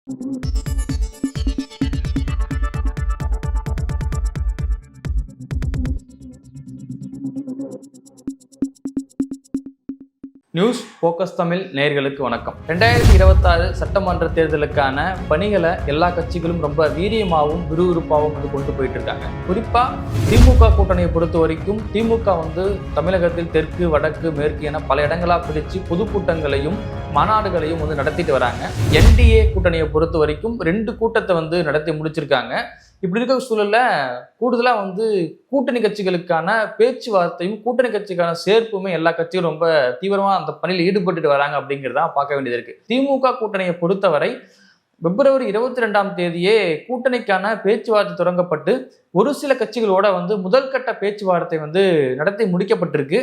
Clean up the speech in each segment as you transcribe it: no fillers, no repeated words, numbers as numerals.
News focus Tamil நேயர்களுக்கு வணக்கம். 2026 சட்டமன்ற தேர்தலுக்கான பணிகளை எல்லா கட்சிகளும் ரொம்ப வீரியமாகவும் விறுவிறுப்பாகவும் கொண்டு போயிட்டு இருக்காங்க. குறிப்பா திமுக கூட்டணியை பொறுத்த வரைக்கும் திமுக தமிழகத்தில் தெற்கு, வடக்கு, மேற்கு என பல இடங்களா பிரித்து பொதுக்கூட்டங்களையும் மாநாடுகளையும் நடத்திட்டு வராங்க. என்டிஏ கூட்டணியை பொறுத்த வரைக்கும் 2 கூட்டத்தை நடத்தி முடிச்சிருக்காங்க. இப்படி இருக்க சூழல்ல கூடுதலா கூட்டணி கட்சிகளுக்கான பேச்சுவார்த்தையும் கூட்டணி கட்சிக்கான சேர்ப்புமே எல்லா கட்சிகளும் ரொம்ப தீவிரமா அந்த பணியில் ஈடுபட்டு வராங்க அப்படிங்கிறதா பார்க்க வேண்டியது இருக்கு. திமுக கூட்டணியை பொறுத்தவரை பிப்ரவரி 22ஆம் தேதியே கூட்டணிக்கான பேச்சுவார்த்தை தொடங்கப்பட்டு ஒரு சில கட்சிகளோட முதல் கட்ட பேச்சுவார்த்தை நடத்தி முடிக்கப்பட்டிருக்கு.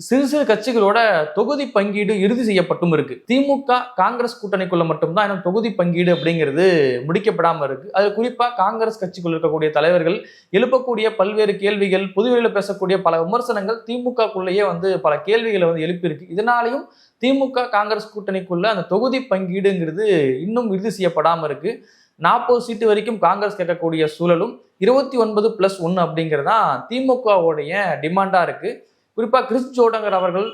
சிறு கட்சிகளோட தொகுதி பங்கீடு இறுதி செய்யப்பட்டும் இருக்கு. திமுக காங்கிரஸ் கூட்டணிக்குள்ள மட்டும்தான் இன்னும் தொகுதி பங்கீடு அப்படிங்கிறது முடிக்கப்படாம இருக்கு. அது குறிப்பா காங்கிரஸ் கட்சிக்குள்ள இருக்கக்கூடிய தலைவர்கள் எழுப்பக்கூடிய பல்வேறு கேள்விகள், பொதுவெளியில பேசக்கூடிய பல விமர்சனங்கள் திமுகக்குள்ளேயே பல கேள்விகளை எழுப்பியிருக்கு. இதனாலையும் திமுக காங்கிரஸ் கூட்டணிக்குள்ள அந்த தொகுதி பங்கீடுங்கிறது இன்னும் இறுதி செய்யப்படாம இருக்கு. 40 சீட்டு வரைக்கும் காங்கிரஸ் கேட்கக்கூடிய சூழலும் 29+1 அப்படிங்கிறதா திமுகவுடைய டிமாண்டா இருக்கு. குறிப்பா கிறிஸ் ஜோர்டான் அவர்கள்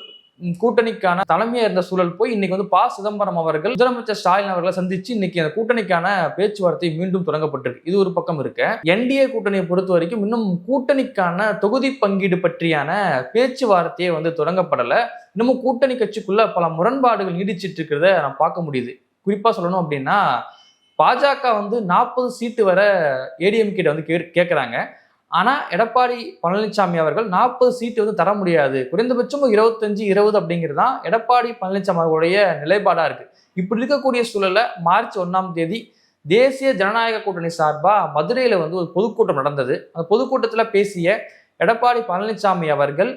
கூட்டணிக்கான தலைமையா இருந்த சூழல் போய் இன்னைக்கு ப. சிதம்பரம் அவர்கள் முதலமைச்சர் ஸ்டாலின் அவர்களை சந்திச்சு இன்னைக்கு அந்த கூட்டணிக்கான பேச்சுவார்த்தை மீண்டும் தொடங்கப்பட்டிருக்கு. இது ஒரு பக்கம் இருக்க, என்டிஏ கூட்டணியை பொறுத்த வரைக்கும் இன்னும் கூட்டணிக்கான தொகுதி பங்கீடு பற்றியான பேச்சுவார்த்தையை தொடங்கப்படலை. இன்னமும் கூட்டணி கட்சிக்குள்ள பல முரண்பாடுகள் நீடிச்சிட்டு இருக்கிறத நம்ம பார்க்க முடியுது. குறிப்பா சொல்லணும் அப்படின்னா பாஜக 40 சீட்டு வரை ஏடிஎம் கிட்ட கேட்கறாங்க. ஆனா எடப்பாடி பழனிசாமி அவர்கள் 40 சீட்டு தர முடியாது, குறைந்தபட்சம் 25-20 அப்படிங்கிறதா எடப்பாடி பழனிசாமி அவர்களுடைய நிலைப்பாடா இருக்கு. இப்படி இருக்கக்கூடிய சூழல்ல மார்ச் 1ஆம் தேதி தேசிய ஜனநாயக கூட்டணி சார்பா மதுரையில ஒரு பொதுக்கூட்டம் நடந்தது. அந்த பொதுக்கூட்டத்துல பேசிய எடப்பாடி பழனிசாமி அவர்கள்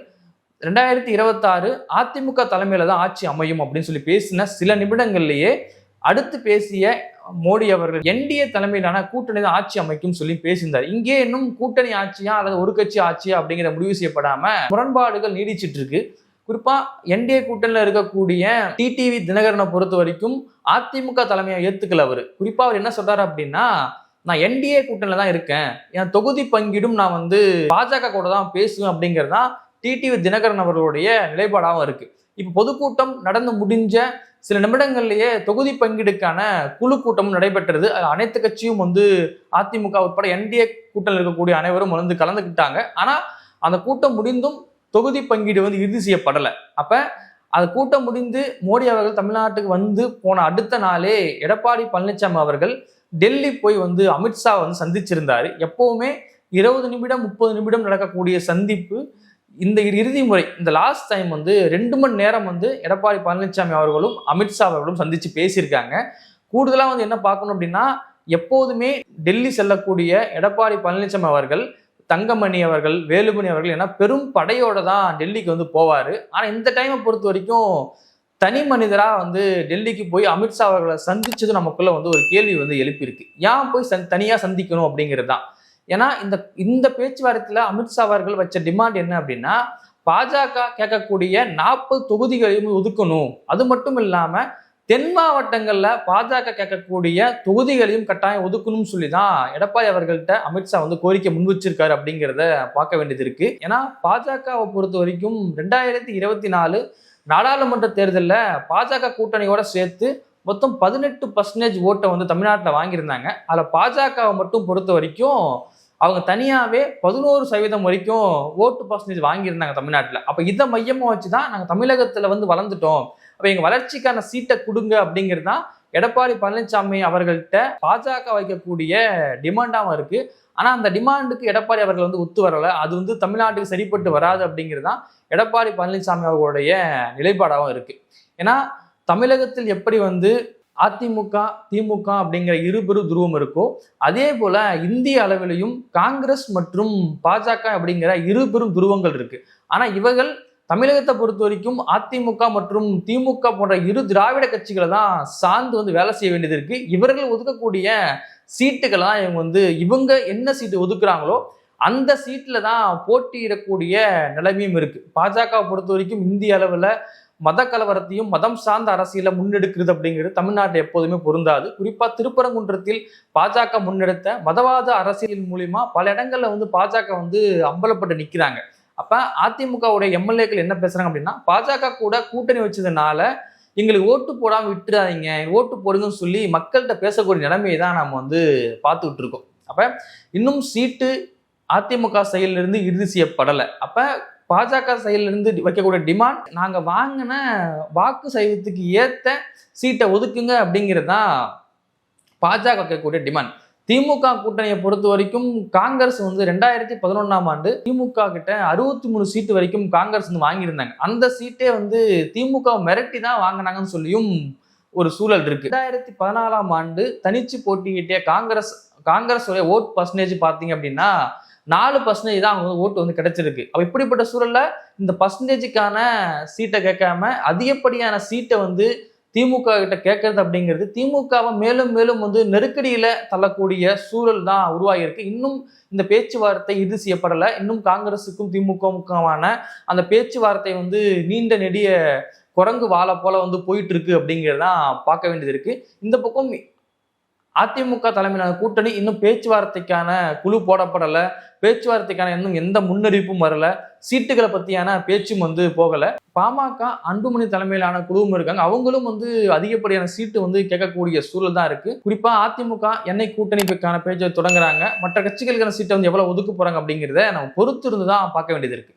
2026 அதிமுக தலைமையில தான் ஆட்சி அமையும் அப்படின்னு பேசின சில நிமிடங்கள்லயே அடுத்து பேசிய மோடி அவர்கள் என்டிஏ தலைமையிலான கூட்டணி தான் ஆட்சி அமைக்கும் பேசியிருந்தார். இங்கே இன்னும் கூட்டணி ஆட்சியா அல்லது ஒரு கட்சி ஆட்சியா அப்படிங்கிற முடிவு செய்யப்படாம முரண்பாடுகள் நீடிச்சிட்டு இருக்கு. குறிப்பா என்டிஏ கூட்டணியில இருக்கக்கூடிய டிடிவி தினகரனை பொறுத்த வரைக்கும் அதிமுக தலைமையை ஏத்துக்கல. குறிப்பா அவர் என்ன சொல்றாரு அப்படின்னா, நான் என்டிஏ கூட்டணியில தான் இருக்கேன், என் தொகுதி பங்கீடும் நான் பாஜக கூட தான் பேசுவேன் அப்படிங்கிறதா டிடிவி தினகரன் அவர்களுடைய நிலைப்பாடாகவும் இருக்கு. இப்ப பொதுக்கூட்டம் நடந்து முடிஞ்ச சில நிமிடங்கள்லயே தொகுதி பங்கீடுக்கான குழு கூட்டமும் நடைபெற்றது. அனைத்து கட்சியும் அதிமுக உட்பட என்டிஏ கூட்டணியில் இருக்கக்கூடிய அனைவரும் கலந்துக்கிட்டாங்க. ஆனா அந்த கூட்டம் முடிந்தும் தொகுதி பங்கீடு இறுதி செய்யப்படலை. அப்ப அந்த கூட்டம் முடிந்து மோடி அவர்கள் தமிழ்நாட்டுக்கு போன அடுத்த நாளே எடப்பாடி பழனிசாமி அவர்கள் டெல்லி போய் அமித்ஷா சந்திச்சிருந்தாரு. எப்பவுமே 20 நிமிடம் 30 நிமிடம் நடக்கக்கூடிய சந்திப்பு இந்த இறுதி முறை, இந்த லாஸ்ட் டைம் 2 மணி நேரம் எடப்பாடி பழனிசாமி அவர்களும் அமித்ஷா அவர்களும் சந்திச்சு பேசியிருக்காங்க. கூடுதலா என்ன பார்க்கணும் அப்படின்னா, எப்போதுமே டெல்லி செல்லக்கூடிய எடப்பாடி பழனிசாமி அவர்கள் தங்கமணி அவர்கள், வேலுமணி அவர்கள் என பெரும் படையோட தான் டெல்லிக்கு போவாரு. ஆனா இந்த டைமை பொறுத்த வரைக்கும் தனி மனிதரா டெல்லிக்கு போய் அமித்ஷா அவர்களை சந்திச்சது நமக்குள்ள ஒரு கேள்வி எழுப்பியிருக்கு. ஏன் போய் தனியா சந்திக்கணும் அப்படிங்கிறது தான். ஏன்னா இந்த பேச்சுவார்த்தையில அமித்ஷா அவர்கள் வச்ச டிமாண்ட் என்ன அப்படின்னா, பாஜக கேட்கக்கூடிய 40 தொகுதிகளையும் ஒதுக்கணும், அது மட்டும் இல்லாம தென் மாவட்டங்கள்ல பாஜக கேட்கக்கூடிய தொகுதிகளையும் கட்டாயம் ஒதுக்கணும்னு சொல்லிதான் எடப்பாடி அவர்கள்ட்ட அமித்ஷா கோரிக்கை முன் வச்சிருக்காரு அப்படிங்கிறத பார்க்க வேண்டியது இருக்கு. ஏன்னா பாஜகவை பொறுத்த வரைக்கும் 2024 நாடாளுமன்ற தேர்தலில் பாஜக கூட்டணியோட சேர்த்து மொத்தம் 18% ஓட்டை தமிழ்நாட்டில் வாங்கியிருந்தாங்க. அதில் பாஜகவை மட்டும் பொறுத்த வரைக்கும் அவங்க தனியாகவே 11% வரைக்கும் ஓட்டு பர்சன்டேஜ் வாங்கியிருந்தாங்க தமிழ்நாட்டில். அப்போ இதை மையமாக வச்சு தான் நாங்கள் தமிழகத்தில் வளர்ந்துட்டோம், அப்போ எங்கள் வளர்ச்சிக்கான சீட்டை கொடுங்க அப்படிங்கிறது தான் எடப்பாடி பழனிசாமி அவர்கள்ட்ட பாஜக வைக்கக்கூடிய டிமாண்டாகவும் இருக்கு. ஆனால் அந்த டிமாண்டுக்கு எடப்பாடி அவர்கள் ஒத்து வரலை. அது தமிழ்நாட்டுக்கு சரிப்பட்டு வராது அப்படிங்கிறது தான் எடப்பாடி பழனிசாமி அவர்களுடைய நிலைப்பாடாகவும் இருக்கு. ஏன்னா தமிழகத்தில் எப்படி அதிமுக திமுக அப்படிங்கிற இருபெரு துருவம் இருக்கோ, அதே போல இந்திய அளவிலையும் காங்கிரஸ் மற்றும் பாஜக அப்படிங்கிற இருபெரும் துருவங்கள் இருக்கு. ஆனா இவர்கள் தமிழகத்தை பொறுத்த வரைக்கும் அதிமுக மற்றும் திமுக போன்ற இரு திராவிட கட்சிகளை தான் சார்ந்து வேலை செய்ய வேண்டியது இருக்கு. இவர்கள் ஒதுக்கக்கூடிய சீட்டுகளை தான் இவங்க என்ன சீட்டு ஒதுக்குறாங்களோ அந்த சீட்ல தான் போட்டியிடக்கூடிய நிலைமையும் இருக்கு. பாஜக பொறுத்த வரைக்கும் இந்திய அளவில் மத கலவரத்தையும் மதம் சார்ந்த அரசியலை முன்னெடுக்கிறது அப்படிங்கிறது தமிழ்நாட்டில் எப்போதுமே பொருந்தாது. குறிப்பா திருப்பரங்குன்றத்தில் பாஜக முன்னெடுத்த மதவாத அரசியல் மூலியமா பல இடங்கள்ல பாஜக அம்பலப்பட்டு நிக்கிறாங்க. அப்ப அதிமுகவுடைய எம்எல்ஏக்கள் என்ன பேசுறாங்க அப்படின்னா, பாஜக கூட கூட்டணி வச்சதுனால எங்களுக்கு ஓட்டு போடாம விட்டுறாதீங்க, ஓட்டு போடுங்கன்னு சொல்லி மக்கள்கிட்ட பேசக்கூடிய நிலைமையை தான் நம்ம பார்த்துக்கிட்டு இருக்கோம். அப்ப இன்னும் சீட்டு அதிமுக செயலிலிருந்து இறுதி செய்யப்படலை. அப்ப பாஜக செயலிலிருந்து வைக்கக்கூடிய டிமாண்ட், நாங்க வாங்கின வாக்கு சதவீதத்துக்கு ஏத்த சீட்டை ஒதுக்குங்க அப்படிங்கிறது தான் பாஜக வைக்கக்கூடிய டிமாண்ட். திமுக கூட்டணியை பொறுத்த வரைக்கும் காங்கிரஸ் 2011ஆம் ஆண்டு திமுக கிட்ட 63 சீட்டு வரைக்கும் காங்கிரஸ் வாங்கியிருந்தாங்க. அந்த சீட்டே திமுக மிரட்டி தான் வாங்கினாங்கன்னு சொல்லியும் ஒரு சூழல் இருக்கு. 2014ஆம் ஆண்டு தனிச்சு போட்டியிட்ட காங்கிரஸ் ஓட் பர்சன்டேஜ் பார்த்தீங்க அப்படின்னா 4% தான் அவங்க ஓட்டு கிடைச்சிருக்கு. அப்ப இப்படிப்பட்ட சூழல்ல இந்த பர்சன்டேஜுக்கான சீட்டை கேட்காம அதிகப்படியான சீட்டை திமுக கிட்ட கேட்கறது அப்படிங்கிறது திமுகவை மேலும் மேலும் நெருக்கடியில தள்ளக்கூடிய சூழல் தான் உருவாகியிருக்கு. இன்னும் இந்த பேச்சுவார்த்தை இறுதி செய்யப்படலை. இன்னும் காங்கிரஸுக்கும் திமுகவுக்குமான அந்த பேச்சுவார்த்தை நீண்ட நெடிய குரங்கு வாழை போல போயிட்டு இருக்கு அப்படிங்கிறதான் பார்க்க வேண்டியது இருக்கு. இந்த பக்கம் அதிமுக தலைமையிலான கூட்டணி இன்னும் பேச்சுவார்த்தைக்கான குழு போடப்படலை. பேச்சுவார்த்தைக்கான இன்னும் எந்த முன்னறிவிப்பும் வரல. சீட்டுகளை பத்தியான பேச்சும் போகல. பாமக அன்புமணி தலைமையிலான குழுவும் இருக்காங்க. அவங்களும் அதிகப்படியான சீட்டு கேட்கக்கூடிய சூழல் தான் இருக்கு. குறிப்பா அதிமுக என்னை கூட்டணிக்கான பேச்சை தொடங்குறாங்க. மற்ற கட்சிகளுக்கான சீட்டை எவ்வளவு ஒதுக்க போறாங்க அப்படிங்கிறத நம்ம பொறுத்து இருந்து தான் பார்க்க வேண்டியது இருக்கு.